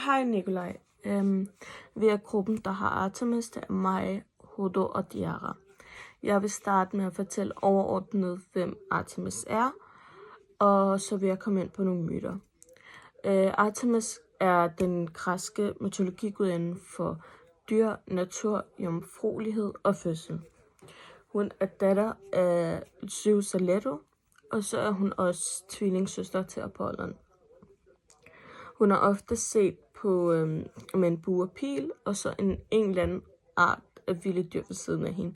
Hej Nikolaj. Vi er gruppen, der har Artemis. Det er mig, Hodo og Diara. Jeg vil starte med at fortælle overordnet, hvem Artemis er, og så vil jeg komme ind på nogle myter. Artemis er den græske mytologigudinde for dyr, natur, jomfruelighed og fødsel. Hun er datter af Zeus og Leto, og så er hun også tvillingssøster til Apollon. Hun er ofte set på med en bue og pil, og så en eller anden art af vilde dyr ved siden af hende.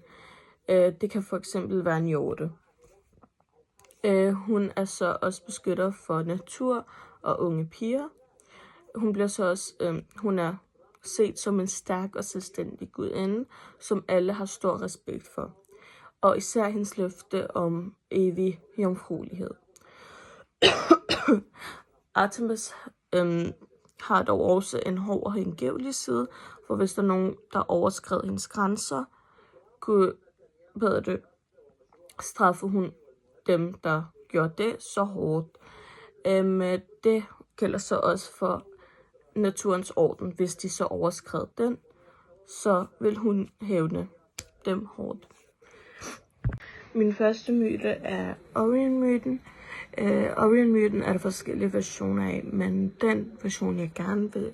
Det kan for eksempel være en hjorte. Hun er så også beskytter for natur og unge piger. Hun bliver så også, hun er set som en stærk og selvstændig gudinde, som alle har stor respekt for. Og især hendes løfte om evig jomfruelighed. Artemis har dog også en hård og hengivelig side, for hvis der er nogen, der overskred hendes grænser, kunne straffe hun dem, der gjorde det så hårdt. Det gælder så også for naturens orden. Hvis de så overskred den, så vil hun hævne dem hårdt. Min første myte er Orion-myten. Orion-myten er der forskellige versioner af, men den version, jeg gerne vil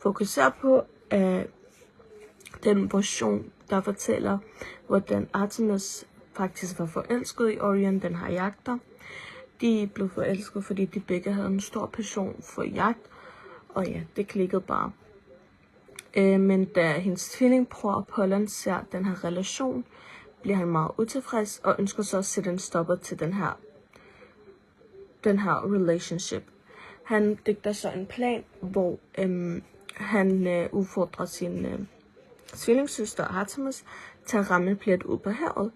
fokusere på, er den version, der fortæller, hvordan Artemis faktisk var forelsket i Orion, den her jagter. De blev forelsket, fordi de begge havde en stor passion for jagt, og ja, det klikkede bare. Men da hendes tvillingbror Apollon ser den her relation, bliver han meget utilfreds og ønsker så at sætte en stopper til den her relationship. Han digter så en plan, hvor han udfordrer sin tvillingssøster Artemis til at ramme en plet ud på havet.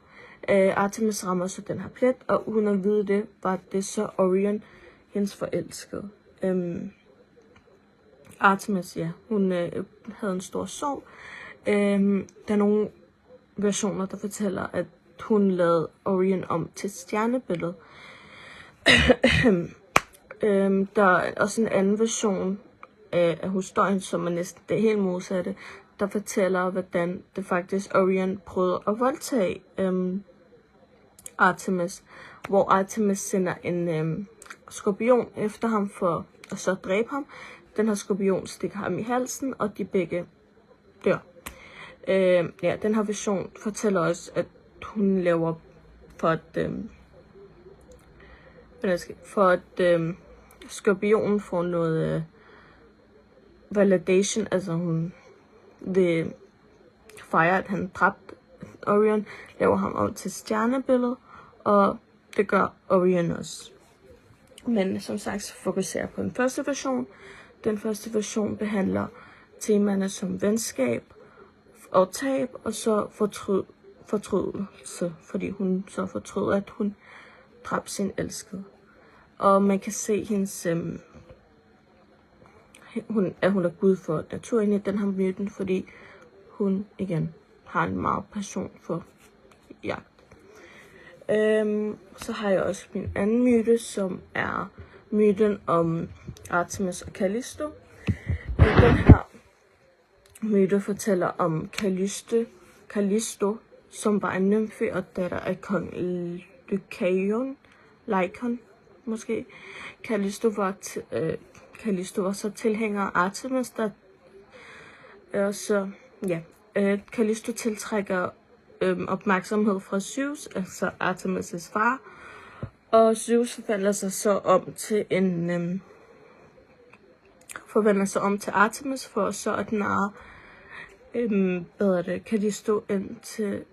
Artemis rammer så den her plet, og uden at vide det, var det så Orion, hendes forelskede. Artemis, ja, hun havde en stor sorg. Der er nogle versioner, der fortæller, at hun lavede Orion om til et stjernebillede. Der er også en anden version af historien, som er næsten det helt modsatte, der fortæller, hvordan det faktisk Orion prøvede at voldtage Artemis, hvor Artemis sender en skorpion efter ham for at så dræbe ham. Den her skorpion stikker ham i halsen, og de begge dør. Den her version fortæller også, at hun laver for at skorpionen får noget validation, altså hun vil fejre, at han dræbte Orion, laver ham om til stjernebillede, og det gør Orion også. Men som sagt, så fokuserer på den første version. Den første version behandler temaerne som venskab og tab, og så fortrydelse, fordi hun så fortrød, at hun dræbte sin elskede. Og man kan se hendes, hun er gud for naturen i den her myten, fordi hun igen har en meget passion for jagt. Så har jeg også min anden myte, som er myten om Artemis og Callisto. Den her myte fortæller om Callisto, som var en nymfe og datter af kong Lykon måske. Callisto var så tilhænger af Artemis, Callisto tiltrækker opmærksomhed fra Zeus, altså Artemis' far, og Zeus forvandler sig så om til Artemis for så at narre Callisto ind til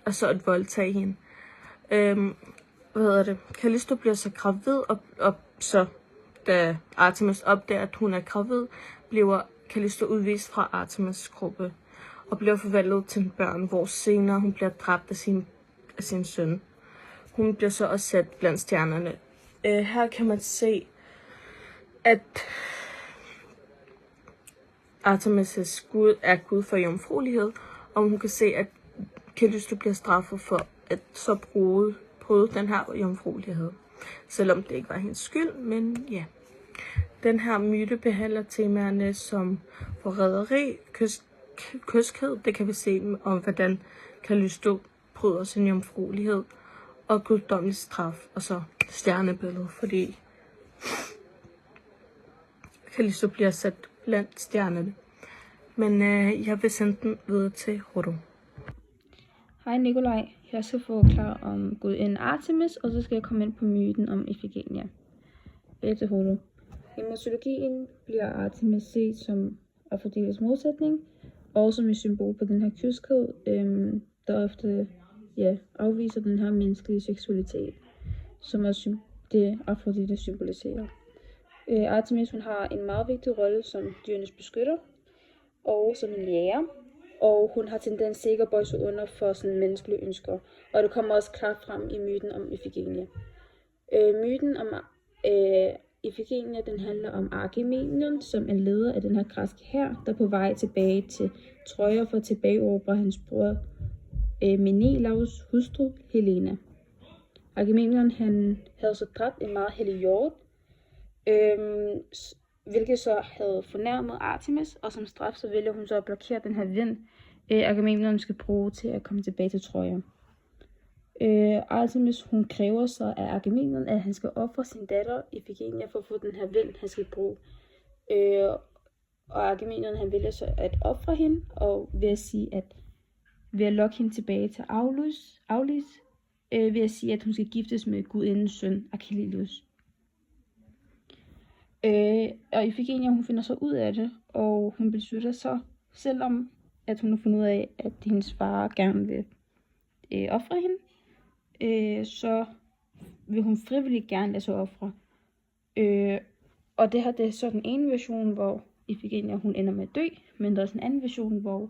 at voldtage hende. Callisto bliver så gravid, og så da Artemis opdager, at hun er gravid, bliver Callisto udvist fra Artemis' gruppe og bliver forvandlet til en børn, hvor senere hun bliver dræbt af sin søn. Hun bliver så også sat blandt stjernerne. Her kan man se, at Artemis' gud er gud for jomfruelighed, og hun kan se, at Callisto bliver straffet for at så bryde den her jomfruelighed. Selvom det ikke var hendes skyld, men ja. Den her myte behandler temaerne som forræderi, kyskhed, det kan vi se om, hvordan Callisto bryder sin jomfruelighed, og guddommelig straf, og så stjernebilledet, fordi Callisto bliver sat blandt stjernerne. Men jeg vil sende den videre til Hodo. Hej Nikolaj, jeg skal forklare om gudinden Artemis, og så skal jeg komme ind på myten om Ifigenia. Til Hodo. I mytologien bliver Artemis set som Afrodites modsætning, og som et symbol på den her kyskhed, der ofte afviser den her menneskelige seksualitet, som også det Afrodite symboliserer. Artemis hun har en meget vigtig rolle som dyrenes beskytter, og som en jæger, og hun har tendens til ikke at bøje sig under for sådan menneskelige ønsker, og det kommer også klart frem i myten om Ifigenia. Myten om Ifigenia, den handler om Agamemnon, som er leder af den her græske hær, der er på vej tilbage til Troja for at tilbageerobre hans bror Menelaus hustru Helena. Agamemnon han havde så dræbt en meget hellig hjort, hvilket så havde fornærmet Artemis, og som straf så vælger hun så at blokere den her vind, Agamemnon skal bruge til at komme tilbage til Troja. Artemis hun kræver så af Agamemnon, at han skal ofre sin datter Ifigenia for at få den her vind, han skal bruge. Og Agamemnon han vælger så at ofre hende, og ved at lokke hende tilbage til Aulis, ved at sige, at hun skal giftes med gudindens søn Achilles. Og Ifigenia hun finder så ud af det, og hun beslutter så, selvom at hun har fundet ud af, at hendes far gerne vil ofre hende, så vil hun frivilligt gerne lade sig ofre. Og det her det er så den ene version, hvor Ifigenia hun ender med at dø, men der er også en anden version, hvor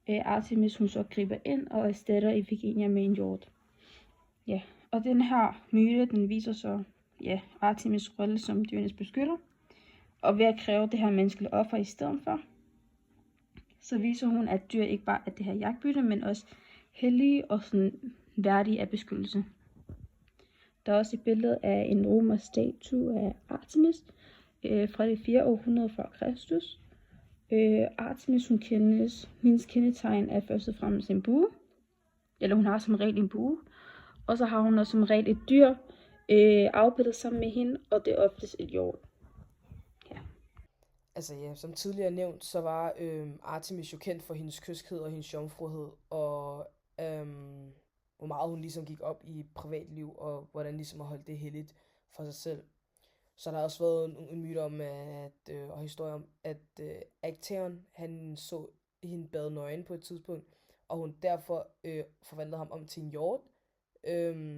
Artemis hun så griber ind og erstatter Ifigenia med en hjort. Ja, og den her myte, den viser så Artemis' rolle som dyrenes beskytter, og ved at kræve det her menneskelige offer i stedet for, så viser hun, at dyr ikke bare er det her jagtbytte, men også hellige og sådan værdige af beskyttelse. Der er også et billede af en romersk statue af Artemis fra det 4. århundrede før Kristus. Artemis hendes kendetegn er først og fremmest en bue, eller hun har som regel en bue, og så har hun også som regel et dyr afbildet sammen med hende, og det er oftest et hjort. Altså ja, som tidligere nævnt, så var Artemis jo kendt for hendes kyskhed og hendes jomfruhed, og hvor meget hun ligesom gik op i privatliv, og hvordan ligesom at holde det helligt for sig selv. Så der har også været en myte om, og historie om, at Aktaeon, han så hende bade nøgen på et tidspunkt, og hun derfor forvandlede ham om til en hjort,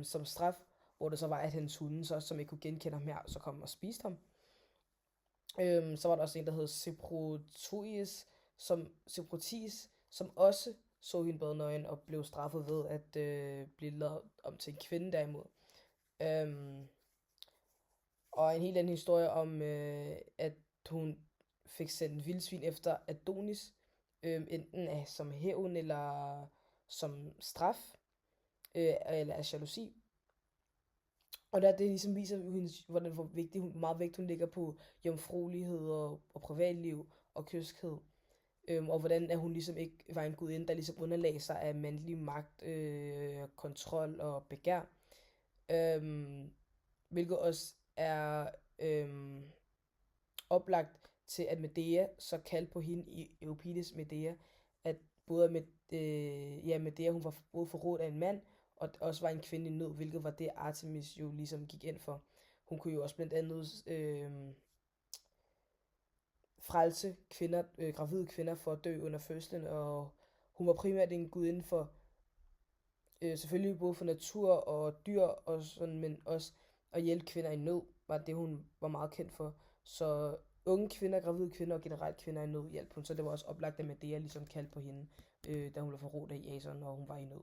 som straf, hvor det så var, at hendes hunde, så, som ikke kunne genkende ham her, så kom og spiste ham. Så var der også en, der hed Seprotis, som også så hende bade nøgen og blev straffet ved at blive lavet om til en kvinde derimod. Og en helt anden historie om, at hun fik sendt en vildsvin efter Adonis, enten som hævn eller som straf, eller af jalousi. Og der det ligesom viser, hvor meget vægt hun lægger på jomfruelighed og privatliv og kyskhed. Og hvordan at hun ligesom ikke var en gudinde, der ligesom underlagde sig af mandlig magt, kontrol og begær. Hvilket også er oplagt til, at Medea så kaldte på hende i Euripides Medea, at Medea hun var både forrådt af en mand, og også var en kvinde i nød, hvilket var det Artemis jo ligesom gik ind for. Hun kunne jo også blandt andet frelse kvinder, gravide kvinder for at dø under fødslen, og hun var primært en gudinde for selvfølgelig både for natur og dyr og sådan, men også at hjælpe kvinder i nød, var det hun var meget kendt for. Så unge kvinder, gravide kvinder og generelt kvinder i nød hjalp hun, så det var også oplagt, at Medea ligesom kaldte på hende, da hun var forrådt af Jason, og hun var i nød.